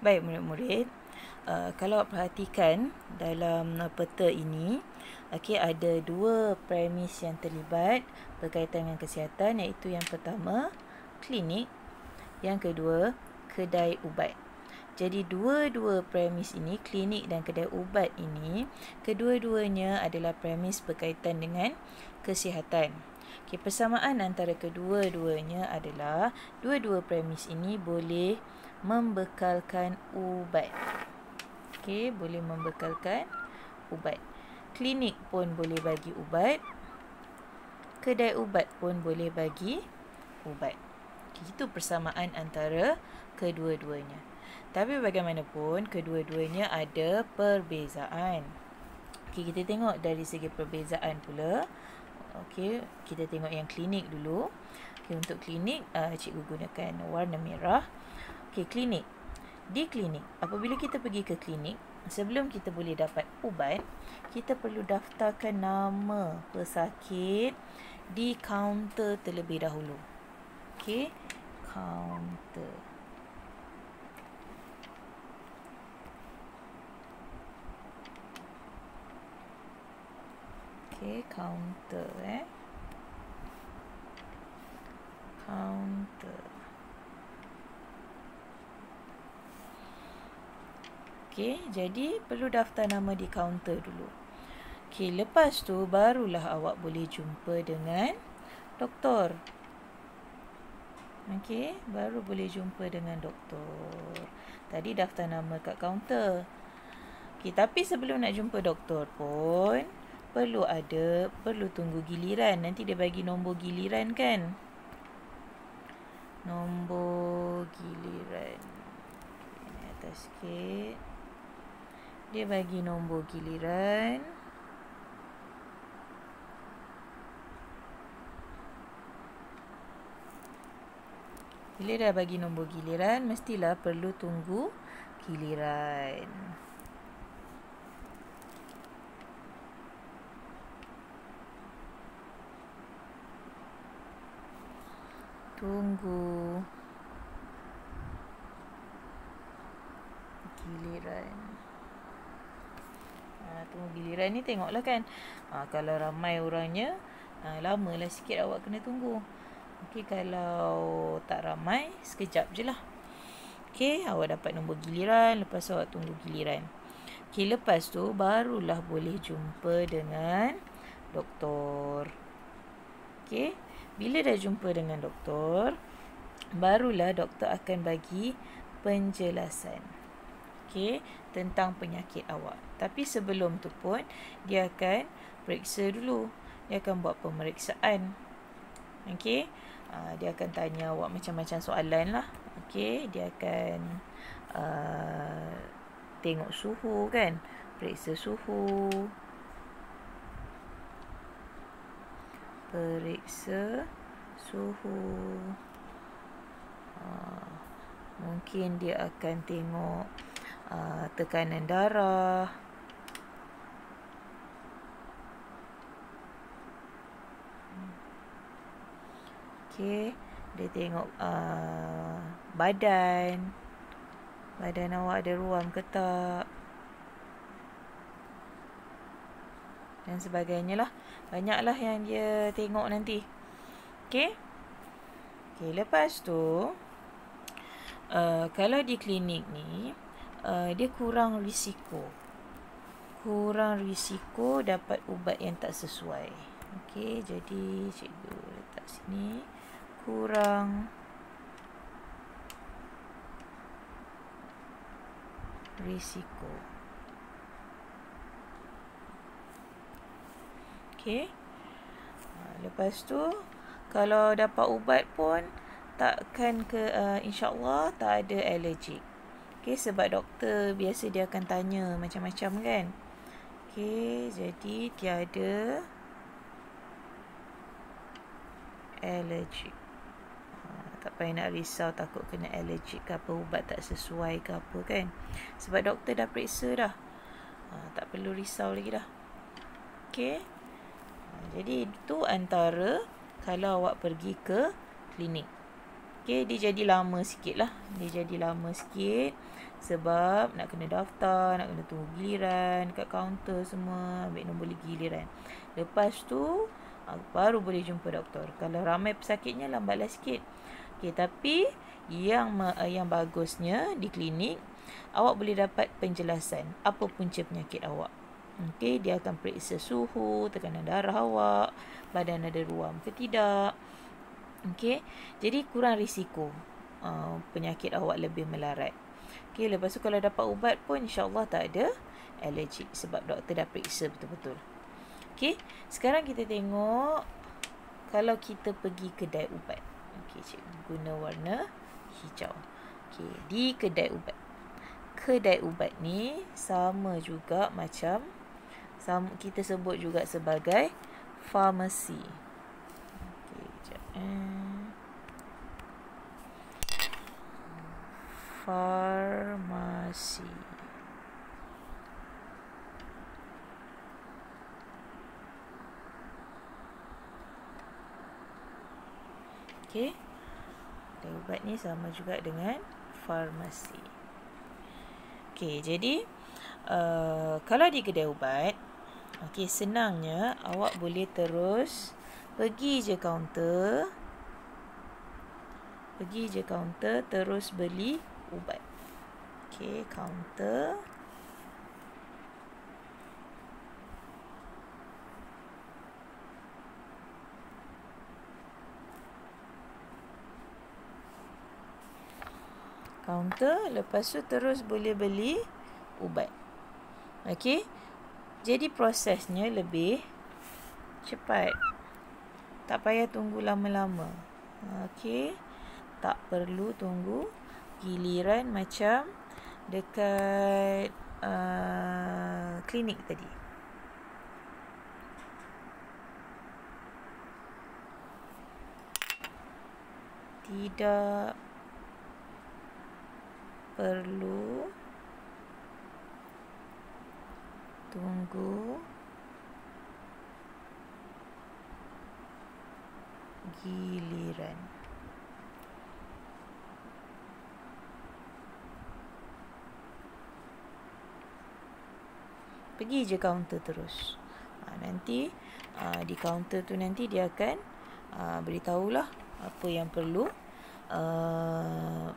Baik murid-murid, kalau awak perhatikan dalam peta ini, ada dua premis yang terlibat berkaitan dengan kesihatan, iaitu yang pertama klinik, yang kedua kedai ubat. Jadi dua-dua premis ini, klinik dan kedai ubat ini, kedua-duanya adalah premis berkaitan dengan kesihatan. Persamaan antara kedua-duanya adalah dua-dua premis ini boleh membekalkan ubat. Boleh membekalkan ubat. Klinik pun boleh bagi ubat. Kedai ubat pun boleh bagi ubat. Itu persamaan antara kedua-duanya. Tapi bagaimanapun, kedua-duanya ada perbezaan. Kita tengok dari segi perbezaan pula. Kita tengok yang klinik dulu. Untuk klinik, cikgu gunakan warna merah. Klinik. Di klinik, apabila kita pergi ke klinik, sebelum kita boleh dapat ubat, kita perlu daftarkan nama pesakit di kaunter terlebih dahulu. Kaunter. Kaunter. Kaunter. Jadi perlu daftar nama di kaunter dulu. Lepas tu barulah awak boleh jumpa dengan doktor. Baru boleh jumpa dengan doktor. Tadi daftar nama kat kaunter. Tapi sebelum nak jumpa doktor pun perlu tunggu giliran. Nanti dia bagi nombor giliran kan? Nombor giliran. Ini atas sikit. Dia bagi nombor giliran. Bila dah bagi nombor giliran, mestilah perlu tunggu giliran. Tunggu giliran. Tunggu giliran ni tengoklah kan. Kalau ramai orangnya, lamalah sikit awak kena tunggu. Kalau tak ramai, sekejap je lah. Awak dapat nombor giliran, lepas awak tunggu giliran. Lepas tu barulah boleh jumpa dengan doktor. Bila dah jumpa dengan doktor, barulah doktor akan bagi penjelasan tentang penyakit awak. Tapi sebelum tu pun dia akan periksa dulu. Dia akan buat pemeriksaan. Dia akan tanya awak macam-macam soalan lah. Dia akan tengok suhu kan, periksa suhu. Mungkin dia akan tengok tekanan darah. Dia tengok badan awak ada ruam ke tak, dan sebagainya lah. Banyaklah yang dia tengok nanti. Lepas tu kalau di klinik ni, dia kurang risiko dapat ubat yang tak sesuai. Jadi cikgu letak sini, kurang risiko. Lepas tu kalau dapat ubat pun takkan insya-Allah tak ada alergik. Sebab doktor biasa dia akan tanya macam-macam kan. Jadi tiada alergik. Tak payah nak risau takut kena alergik ke apa, ubat tak sesuai ke apa kan. Sebab doktor dah periksa dah. Tak perlu risau lagi dah. Jadi itu antara kalau awak pergi ke klinik. Okey, dia jadi lama sikit lah. Dia jadi lama sikit sebab nak kena daftar, nak kena tunggu giliran kat kaunter semua, ambil nombor giliran. Lepas tu baru boleh jumpa doktor. Kalau ramai pesakitnya lambatlah sikit. Okey, tapi yang bagusnya di klinik awak boleh dapat penjelasan apa punca penyakit awak. Okey, dia akan periksa suhu, tekanan darah awak, badan ada ruam ke tidak. Okey, jadi kurang risiko penyakit awak lebih melarat. Okey, lepas tu kalau dapat ubat pun insya-Allah tak ada alergik sebab doktor dah periksa betul-betul. Okey, sekarang kita tengok kalau kita pergi kedai ubat. Okey, cikgu guna warna hijau. Okey, di kedai ubat. Kedai ubat ni sama juga macam kita sebut juga sebagai farmasi. Okey, sekejap. Farmasi. Okey. Kedai ubat ni sama juga dengan farmasi. Okey, jadi kalau di kedai ubat, okey, senangnya awak boleh terus pergi je kaunter terus beli ubat. Okey, kaunter. Lepas tu terus boleh beli ubat. Okey. Jadi prosesnya lebih cepat. Tak payah tunggu lama-lama. Okey. Tak perlu tunggu giliran macam dekat klinik tadi. Tidak perlu tunggu giliran. Pergi je kaunter terus. Nanti di kaunter tu nanti dia akan beritahulah apa yang perlu,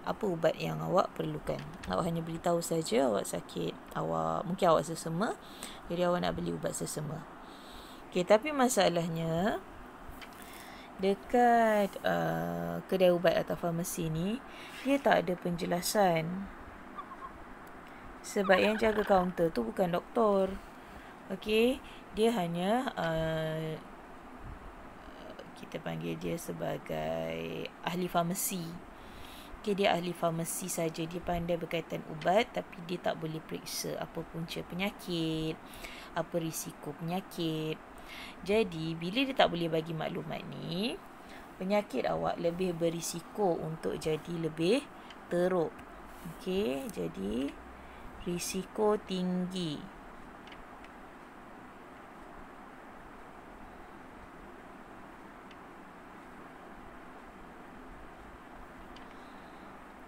apa ubat yang awak perlukan. Awak hanya beritahu saja awak sakit, mungkin awak sesama, jadi awak nak beli ubat sesama. Okey, tapi masalahnya dekat kedai ubat atau farmasi ni dia tak ada penjelasan. Sebab yang jaga kaunter tu bukan doktor. Okey, dia hanya kita panggil dia sebagai ahli farmasi. Okey, dia ahli farmasi saja. Dia pandai berkaitan ubat tapi dia tak boleh periksa apa punca penyakit, apa risiko penyakit. Jadi, bila dia tak boleh bagi maklumat ni, penyakit awak lebih berisiko untuk jadi lebih teruk. Okey, jadi risiko tinggi.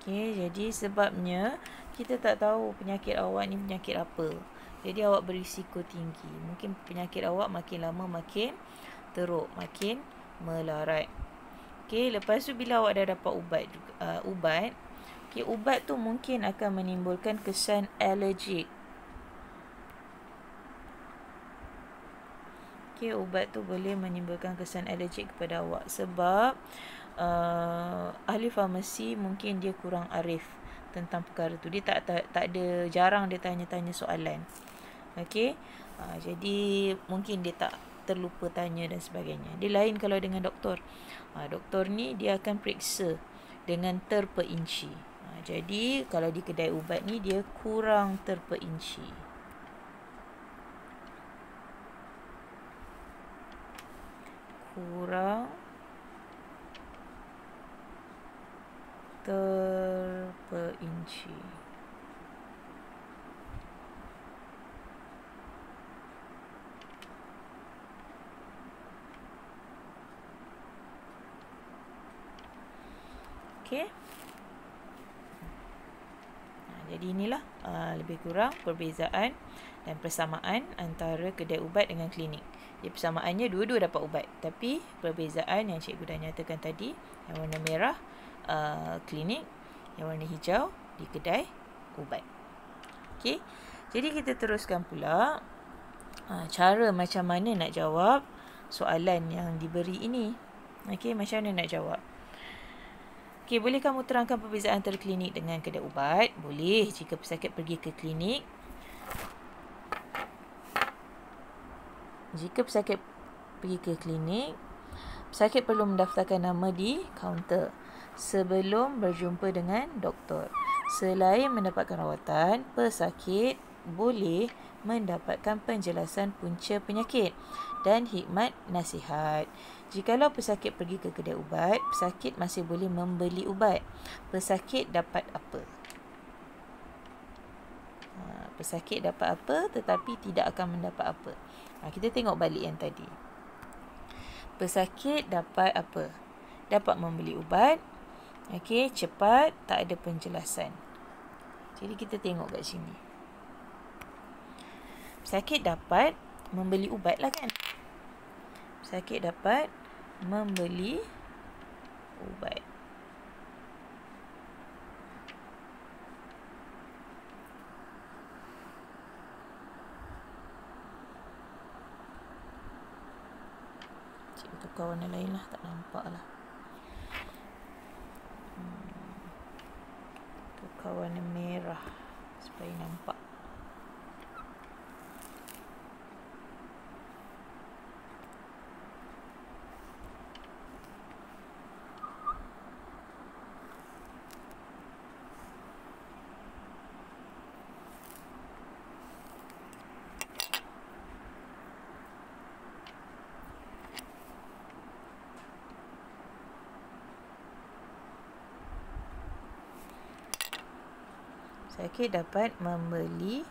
Okey, jadi sebabnya kita tak tahu penyakit awak ni penyakit apa. Jadi awak berisiko tinggi. Mungkin penyakit awak makin lama makin teruk, makin melarat. Okey, lepas tu bila awak dah dapat ubat, okey, ubat tu mungkin akan menimbulkan kesan alergik. Okey, ubat tu boleh menimbulkan kesan alergik kepada awak sebab ahli farmasi mungkin dia kurang arif tentang perkara tu. Dia tak ada, jarang dia tanya-tanya soalan. Okey, jadi mungkin dia tak terlupa tanya dan sebagainya. Dia lain kalau dengan doktor. Doktor ni dia akan periksa dengan terperinci. Jadi kalau di kedai ubat ni dia kurang terperinci. Kurang terperinci. Okey. Jadi inilah lebih kurang perbezaan dan persamaan antara kedai ubat dengan klinik. Jadi persamaannya dua-dua dapat ubat, tapi perbezaan yang cikgu dah nyatakan tadi, yang warna merah klinik, yang warna hijau di kedai ubat. Okey. Jadi kita teruskan pula cara macam mana nak jawab soalan yang diberi ini. Okey, macam mana nak jawab? Okey, boleh kamu terangkan perbezaan antara klinik dengan kedai ubat? Boleh, jika pesakit pergi ke klinik. Jika pesakit pergi ke klinik, pesakit perlu mendaftarkan nama di kaunter sebelum berjumpa dengan doktor. Selain mendapatkan rawatan, pesakit boleh mendapatkan penjelasan punca penyakit dan hikmat nasihat. Jikalau pesakit pergi ke kedai ubat, pesakit masih boleh membeli ubat. Pesakit dapat apa? Pesakit dapat apa tetapi tidak akan mendapat apa? Kita tengok balik yang tadi. Pesakit dapat apa? Dapat membeli ubat. Okey, cepat, tak ada penjelasan. Jadi kita tengok kat sini. Pesakit dapat membeli ubat lah kan? Pesakit dapat membeli ubat. Cikgu tukar warna lain lah, tak nampak lah. Tukar warna merah supaya nampak. Pesakit dapat membeli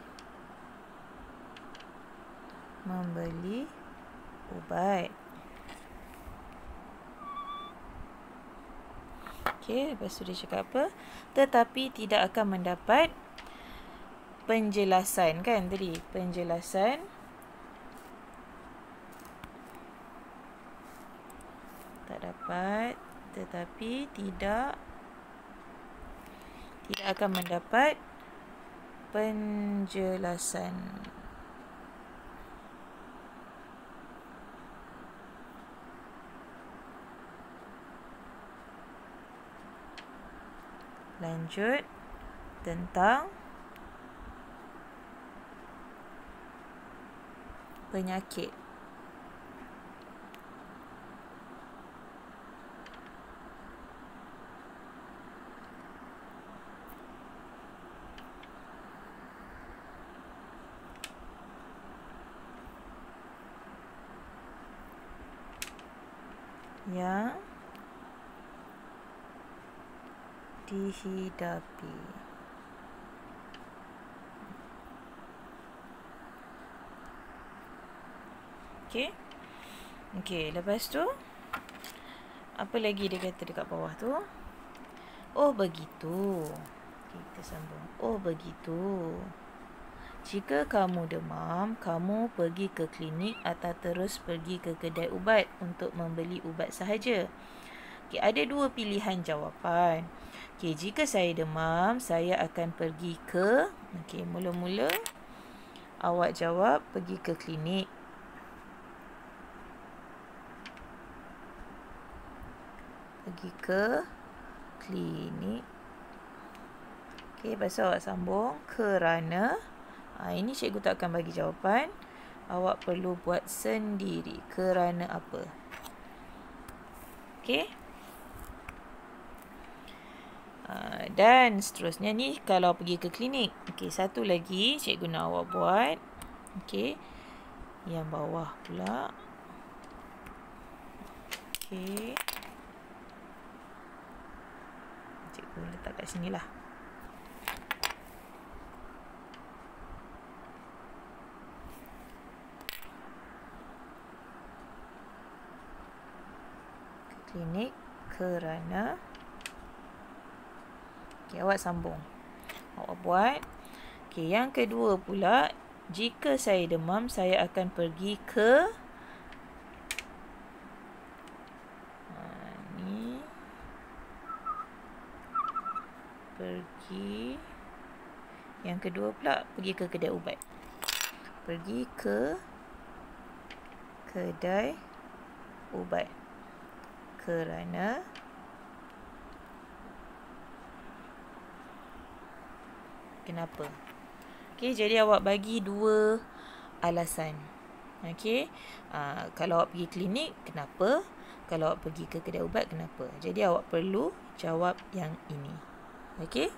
ubat. Okey, lepas tu dia cakap apa? Tetapi tidak akan mendapat penjelasan kan tadi? Penjelasan tak dapat, tetapi tidak akan mendapat penjelasan. Lanjut tentang penyakit. Yang dihidapi. Okey. Okey, lepas tu apa lagi dia kata dekat bawah tu? Oh, begitu. Okay, kita sambung. Oh, begitu. Jika kamu demam, kamu pergi ke klinik atau terus pergi ke kedai ubat untuk membeli ubat sahaja. Okay, ada dua pilihan jawapan. Okay, jika saya demam, saya akan pergi ke... Okay, mula-mula awak jawab pergi ke klinik. Pergi ke klinik. Okay, lepas tu awak sambung kerana... ini cikgu tak akan bagi jawapan. Awak perlu buat sendiri. Kerana apa? Okey. Dan seterusnya ni kalau pergi ke klinik. Okey, satu lagi cikgu nak awak buat. Okey. Yang bawah pula. Okey. Cikgu letak kat sini lah. Klinik kerana Okey, awak sambung. Awak buat. Okey, yang kedua pula, jika saya demam, saya akan pergi ke ni. Pergi. Yang kedua pula, pergi ke kedai ubat. Pergi ke kedai ubat. Kerana kenapa? Okey, jadi awak bagi dua alasan. Okey, kalau awak pergi klinik, kenapa? Kalau awak pergi ke kedai ubat, kenapa? Jadi awak perlu jawab yang ini. Okey?